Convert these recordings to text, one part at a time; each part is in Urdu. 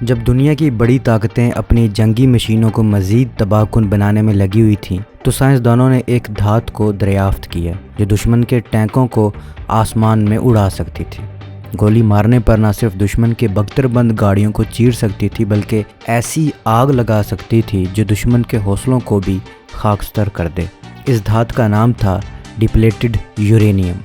جب دنیا کی بڑی طاقتیں اپنی جنگی مشینوں کو مزید تباہ کن بنانے میں لگی ہوئی تھیں تو سائنسدانوں نے ایک دھات کو دریافت کیا جو دشمن کے ٹینکوں کو آسمان میں اڑا سکتی تھی۔ گولی مارنے پر نہ صرف دشمن کے بختر بند گاڑیوں کو چیر سکتی تھی بلکہ ایسی آگ لگا سکتی تھی جو دشمن کے حوصلوں کو بھی خاکستر کر دے۔ اس دھات کا نام تھا ڈپلیٹڈ یورینیم۔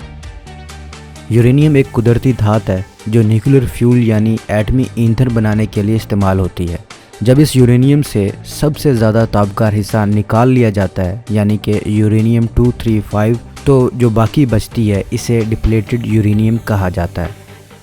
یورینیم ایک قدرتی دھات ہے جو نیوکلیر فیول یعنی ایٹمی ایندھن بنانے کے لیے استعمال ہوتی ہے۔ جب اس یورینیم سے سب سے زیادہ تابکار حصہ نکال لیا جاتا ہے یعنی کہ یورینیم 235 تو جو باقی بچتی ہے اسے ڈپلیٹڈ یورینیم کہا جاتا ہے۔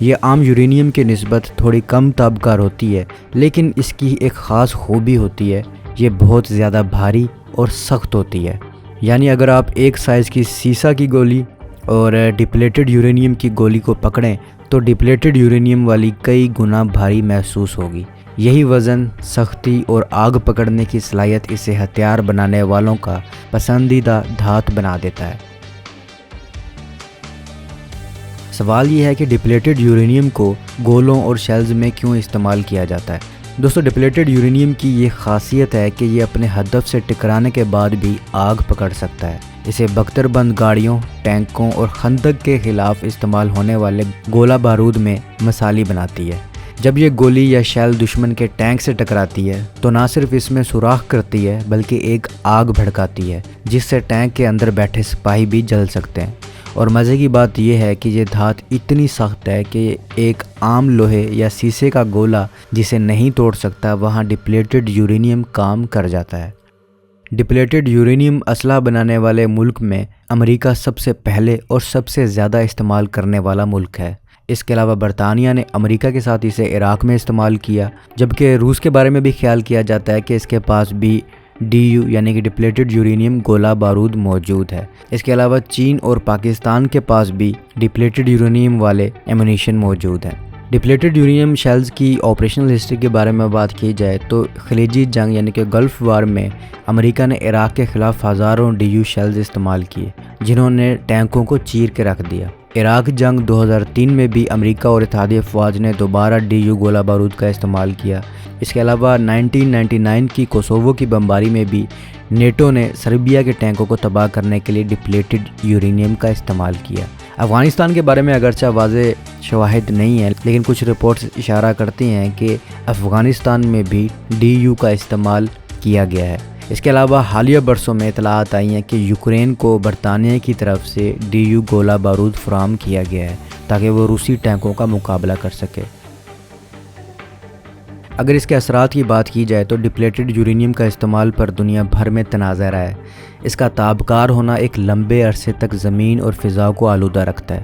یہ عام یورینیم کی نسبت تھوڑی کم تابکار ہوتی ہے لیکن اس کی ایک خاص خوبی ہوتی ہے، یہ بہت زیادہ بھاری اور سخت ہوتی ہے۔ یعنی اگر آپ ایک سائز کی سیسا کی گولی اور ڈپلیٹڈ یورینیم کی گولی کو پکڑیں تو ڈپلیٹڈ یورینیم والی کئی گنا بھاری محسوس ہوگی۔ یہی وزن، سختی اور آگ پکڑنے کی صلاحیت اسے ہتھیار بنانے والوں کا پسندیدہ دھات بنا دیتا ہے۔ سوال یہ ہے کہ ڈپلیٹڈ یورینیم کو گولوں اور شیلز میں کیوں استعمال کیا جاتا ہے؟ دوستو، ڈپلیٹڈ یورینیم کی یہ خاصیت ہے کہ یہ اپنے ہدف سے ٹکرانے کے بعد بھی آگ پکڑ سکتا ہے۔ اسے بختر بند گاڑیوں، ٹینکوں اور خندق کے خلاف استعمال ہونے والے گولہ بارود میں مثالی بناتی ہے۔ جب یہ گولی یا شیل دشمن کے ٹینک سے ٹکراتی ہے تو نہ صرف اس میں سوراخ کرتی ہے بلکہ ایک آگ بھڑکاتی ہے جس سے ٹینک کے اندر بیٹھے سپاہی بھی جل سکتے ہیں۔ اور مزے کی بات یہ ہے کہ یہ دھات اتنی سخت ہے کہ ایک عام لوہے یا سیسے کا گولہ جسے نہیں توڑ سکتا وہاں ڈپلیٹڈ یورینیم کام کر جاتا ہے۔ ڈپلیٹڈ یورینیم اسلحہ بنانے والے ملک میں امریکہ سب سے پہلے اور سب سے زیادہ استعمال کرنے والا ملک ہے۔ اس کے علاوہ برطانیہ نے امریکہ کے ساتھ اسے عراق میں استعمال کیا، جبکہ روس کے بارے میں بھی خیال کیا جاتا ہے کہ اس کے پاس بھی DU یعنی کہ ڈپلیٹڈ یورینیم گولہ بارود موجود ہے۔ اس کے علاوہ چین اور پاکستان کے پاس بھی ڈپلیٹڈ یورینیم والے ایمونیشن موجود ہیں۔ ڈپلیٹڈ یورینیم شیلز کی آپریشنل ہسٹری کے بارے میں بات کی جائے تو خلیجی جنگ یعنی کہ گلف وار میں امریکہ نے عراق کے خلاف ہزاروں DU شیلز استعمال کیے جنہوں نے ٹینکوں کو چیر کے رکھ دیا۔ عراق جنگ 2003 میں بھی امریکہ اور اتحادی افواج نے دوبارہ DU گولہ بارود کا استعمال کیا۔ اس کے علاوہ 1999 کی کوسوو کی بمباری میں بھی نیٹو نے سربیا کے ٹینکوں کو تباہ کرنے کے لیے ڈپلیٹڈ یورینیم کا استعمال کیا۔ افغانستان کے بارے میں اگرچہ واضح شواہد نہیں ہیں لیکن کچھ رپورٹس اشارہ کرتی ہیں کہ افغانستان میں بھی DU کا استعمال کیا گیا ہے۔ اس کے علاوہ حالیہ برسوں میں اطلاعات آئی ہیں کہ یوکرین کو برطانیہ کی طرف سے DU گولہ بارود فراہم کیا گیا ہے تاکہ وہ روسی ٹینکوں کا مقابلہ کر سکے۔ اگر اس کے اثرات کی بات کی جائے تو ڈپلیٹڈ یورینیم کا استعمال پر دنیا بھر میں تنازع رہا ہے۔ اس کا تابکار ہونا ایک لمبے عرصے تک زمین اور فضا کو آلودہ رکھتا ہے۔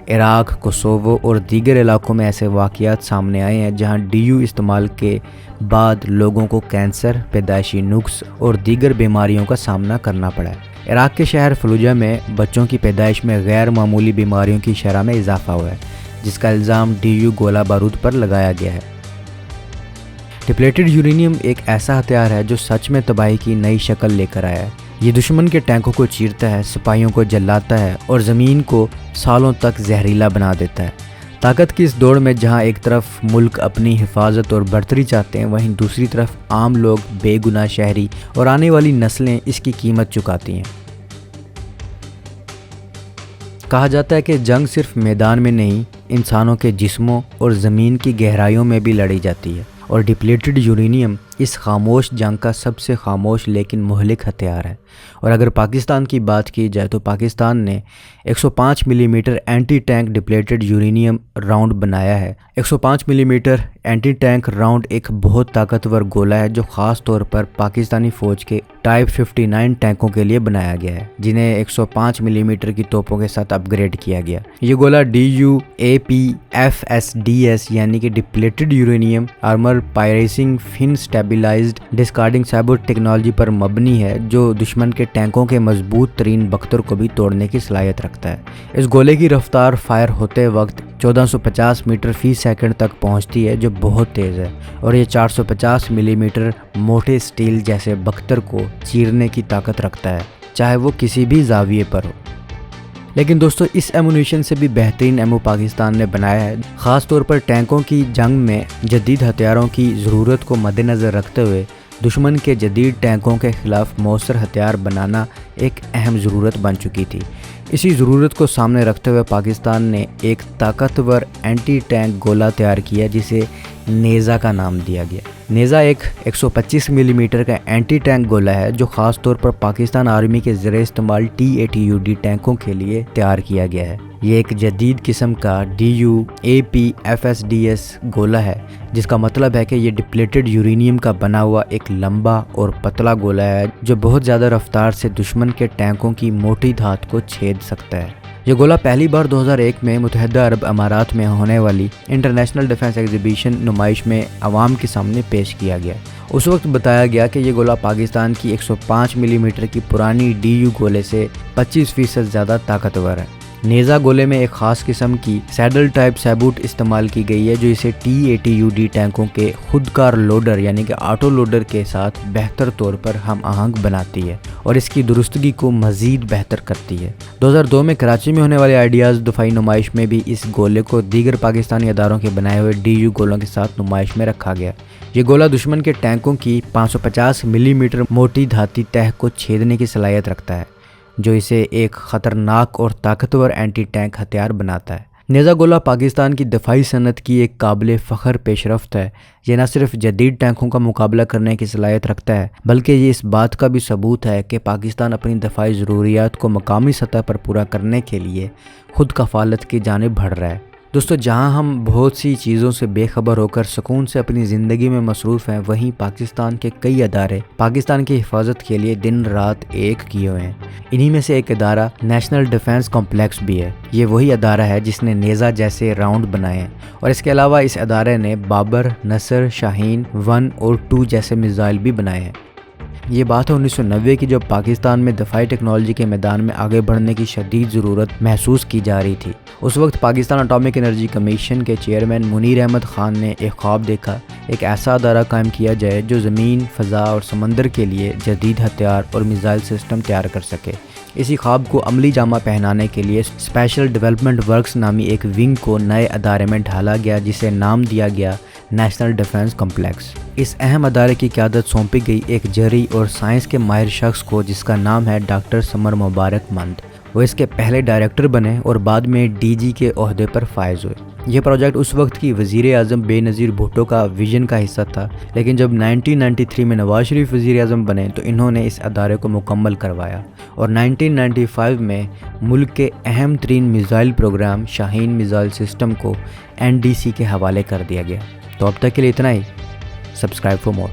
عراق، کوسوو اور دیگر علاقوں میں ایسے واقعات سامنے آئے ہیں جہاں DU استعمال کے بعد لوگوں کو کینسر، پیدائشی نقص اور دیگر بیماریوں کا سامنا کرنا پڑا ہے۔ عراق کے شہر فلوجہ میں بچوں کی پیدائش میں غیر معمولی بیماریوں کی شرح میں اضافہ ہوا ہے جس کا الزام DU گولہ بارود پر لگایا گیا ہے۔ ڈپلیٹڈ یورینیم ایک ایسا ہتھیار ہے جو سچ میں تباہی کی نئی شکل لے کر آیا ہے۔ یہ دشمن کے ٹینکوں کو چیرتا ہے، سپاہیوں کو جلاتا ہے اور زمین کو سالوں تک زہریلا بنا دیتا ہے۔ طاقت کی اس دوڑ میں جہاں ایک طرف ملک اپنی حفاظت اور برتری چاہتے ہیں وہیں دوسری طرف عام لوگ، بے گناہ شہری اور آنے والی نسلیں اس کی قیمت چکاتی ہیں۔ کہا جاتا ہے کہ جنگ صرف میدان میں نہیں، انسانوں کے جسموں اور زمین کی گہرائیوں میں بھی لڑی جاتی ہے، اور ڈپلیٹڈ یورینیم اس خاموش جنگ کا سب سے خاموش لیکن مہلک ہتھیار ہے۔ اور اگر پاکستان کی بات کی جائے تو پاکستان نے 105 millimetre anti tank depleted uranium round بنایا ہے۔ 105 millimetre anti tank round ایک بہت طاقتور گولہ ہے جو خاص طور پر پاکستانی فوج کے ٹائپ 59 ٹینکوں کے لیے بنایا گیا ہے جنہیں 105 ملی میٹر کی توپوں کے ساتھ اپ گریڈ کیا گیا۔ یہ گولہ DU APFSDS یعنی کہ ڈپلیٹڈ یورینیم آرمر پائریسنگ فن اسٹیبلائزڈ ڈسکارڈنگ سیبوٹ ٹیکنالوجی پر مبنی ہے جو دشمن کے ٹینکوں کے مضبوط ترین بختر کو بھی توڑنے کی صلاحیت رکھتا ہے۔ اس گولے کی رفتار فائر ہوتے وقت 1450 میٹر فی سیکنڈ تک پہنچتی ہے جو بہت تیز ہے، اور یہ 450 ملی میٹر موٹے سٹیل جیسے بختر کو چیرنے کی طاقت رکھتا ہے چاہے وہ کسی بھی زاویے پر ہو۔ لیکن دوستوں اس ایمونیشن سے بھی بہترین ایمو پاکستان نے بنایا ہے، خاص طور پر ٹینکوں کی جنگ میں جدید ہتھیاروں کی ضرورت کو مد نظر رکھتے ہوئے دشمن کے جدید ٹینکوں کے خلاف مؤثر ہتھیار بنانا ایک اہم ضرورت بن چکی تھی۔ اسی ضرورت کو سامنے رکھتے ہوئے پاکستان نے ایک طاقتور اینٹی ٹینک گولہ تیار کیا جسے نیزا کا نام دیا گیا۔ نیزا ایک 125 ملی میٹر کا اینٹی ٹینک گولہ ہے جو خاص طور پر پاکستان آرمی کے زیر استعمال T-80UD ٹینکوں کے لیے تیار کیا گیا ہے۔ یہ ایک جدید قسم کا DU-APFSDS گولہ ہے جس کا مطلب ہے کہ یہ ڈپلیٹڈ یورینیم کا بنا ہوا ایک لمبا اور پتلا گولہ ہے جو بہت زیادہ رفتار سے دشمن کے ٹینکوں کی موٹی دھات کو چھید سکتا ہے۔ یہ گولہ پہلی بار 2001 میں متحدہ عرب امارات میں ہونے والی انٹرنیشنل ڈیفنس ایگزیبیشن نمائش میں عوام کے سامنے پیش کیا گیا۔ اس وقت بتایا گیا کہ یہ گولہ پاکستان کی 105 ملی میٹر کی پرانی DU گولے سے 25% زیادہ طاقتور ہے۔ نیزا گولے میں ایک خاص قسم کی سیڈل ٹائپ سیبوٹ استعمال کی گئی ہے جو اسے T-80UD ٹینکوں کے خودکار لوڈر یعنی کہ آٹو لوڈر کے ساتھ بہتر طور پر ہم آہنگ بناتی ہے اور اس کی درستگی کو مزید بہتر کرتی ہے۔ 2002 میں کراچی میں ہونے والے آئیڈیاز دفاعی نمائش میں بھی اس گولے کو دیگر پاکستانی اداروں کے بنائے ہوئے DU گولوں کے ساتھ نمائش میں رکھا گیا۔ یہ گولہ دشمن کے ٹینکوں کی 550 ملی میٹر موٹی دھاتی تہ کو چھیدنے کی صلاحیت رکھتا ہے جو اسے ایک خطرناک اور طاقتور اینٹی ٹینک ہتھیار بناتا ہے۔ نیزا گولہ پاکستان کی دفاعی صنعت کی ایک قابل فخر پیش رفت ہے۔ یہ نہ صرف جدید ٹینکوں کا مقابلہ کرنے کی صلاحیت رکھتا ہے بلکہ یہ اس بات کا بھی ثبوت ہے کہ پاکستان اپنی دفاعی ضروریات کو مقامی سطح پر پورا کرنے کے لیے خود کفالت کی جانب بڑھ رہا ہے۔ دوستو جہاں ہم بہت سی چیزوں سے بے خبر ہو کر سکون سے اپنی زندگی میں مصروف ہیں، وہیں پاکستان کے کئی ادارے پاکستان کی حفاظت کے لیے دن رات ایک کیے ہوئے ہیں۔ انہی میں سے ایک ادارہ نیشنل ڈیفنس کمپلیکس بھی ہے۔ یہ وہی ادارہ ہے جس نے نیزا جیسے راؤنڈ بنائے ہیں اور اس کے علاوہ اس ادارے نے بابر، نصر، شاہین 1 اور 2 جیسے میزائل بھی بنائے ہیں۔ یہ بات ہے 1990 کی جب پاکستان میں دفاعی ٹیکنالوجی کے میدان میں آگے بڑھنے کی شدید ضرورت محسوس کی جا رہی تھی۔ اس وقت پاکستان اٹامک انرجی کمیشن کے چیئرمین منیر احمد خان نے ایک خواب دیکھا، ایک ایسا ادارہ قائم کیا جائے جو زمین، فضا اور سمندر کے لیے جدید ہتھیار اور میزائل سسٹم تیار کر سکے۔ اسی خواب کو عملی جامہ پہنانے کے لیے اسپیشل ڈیولپمنٹ ورکس نامی ایک ونگ کو نئے ادارے میں ڈھالا گیا جسے نام دیا گیا نیشنل ڈیفنس کمپلیکس۔ اس اہم ادارے کی قیادت سونپی گئی ایک جرری اور سائنس کے ماہر شخص کو جس کا نام ہے ڈاکٹر سمر مبارک مند۔ وہ اس کے پہلے ڈائریکٹر بنے اور بعد میں DG کے عہدے پر فائز ہوئے۔ یہ پروجیکٹ اس وقت کی وزیر اعظم بے نظیر بھٹو کا ویژن کا حصہ تھا، لیکن جب 1993 میں نواز شریف وزیر اعظم بنے تو انہوں نے اس ادارے کو مکمل کروایا اور 1995 میں ملک کے اہم ترین میزائل پروگرام شاہین میزائل سسٹم کو NDC کے حوالے کر دیا گیا۔ تو اب تک کے لیے اتنا ہی۔ Subscribe for more.